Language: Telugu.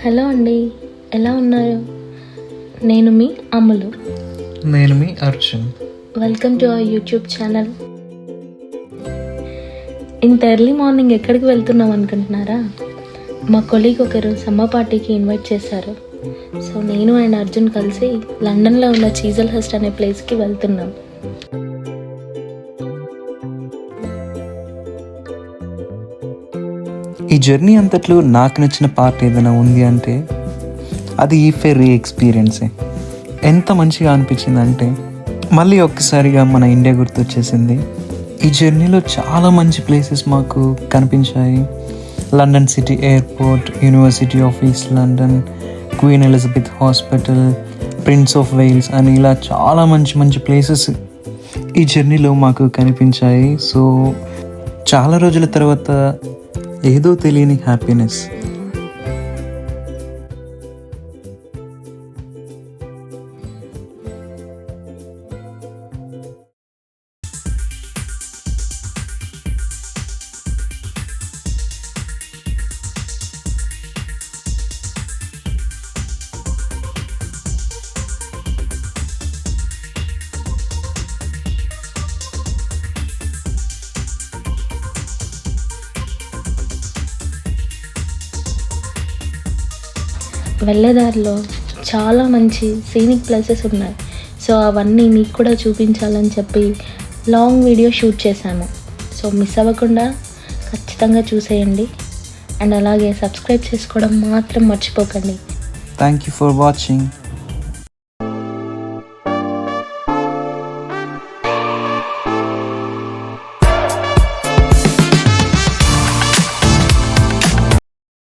హలో అండి, ఎలా ఉన్నారు? నేను మీ అమ్ములు. నేను మీ Arjun. Welcome to our YouTube channel. ఇంత ఎర్లీ మార్నింగ్ ఎక్కడికి వెళ్తున్నాం అనుకుంటున్నారా? మా కొలీగ్ ఒకరు సమ్మర్ పార్టీకి ఇన్వైట్ చేశారు. సో నేను అండ్ అర్జున్ కలిసి లండన్లో ఉన్న చీజల్హర్స్ట్ అనే ప్లేస్కి వెళ్తున్నాం. ఈ జర్నీ అంతట్లో నాకు నచ్చిన పార్ట్ ఏదైనా ఉంది అంటే అది ఈ ఫెర్రీ ఎక్స్పీరియన్సే. ఎంత మంచిగా అనిపించింది అంటే మళ్ళీ ఒక్కసారిగా మన ఇండియా గుర్తొచ్చేసింది. ఈ జర్నీలో చాలా మంచి ప్లేసెస్ మాకు కనిపించాయి. London City Airport, University of East London, Queen Elizabeth Hospital, Prince of Wales అని ఇలా చాలా మంచి మంచి ప్లేసెస్ ఈ జర్నీలో మాకు కనిపించాయి. సో చాలా రోజుల తర్వాత ఏదో తెలియని హ్యాపీనెస్. వెళ్ళేదారిలో చాలా మంచి సీనిక్ ప్లేసెస్ ఉన్నాయి. సో అవన్నీ మీకు కూడా చూపించాలని చెప్పి లాంగ్ వీడియో షూట్ చేశాను. సో మిస్ అవ్వకుండా ఖచ్చితంగా చూసేయండి. అండ్ అలాగే సబ్స్క్రైబ్ చేసుకోవడం మాత్రం మర్చిపోకండి. Thank you for watching.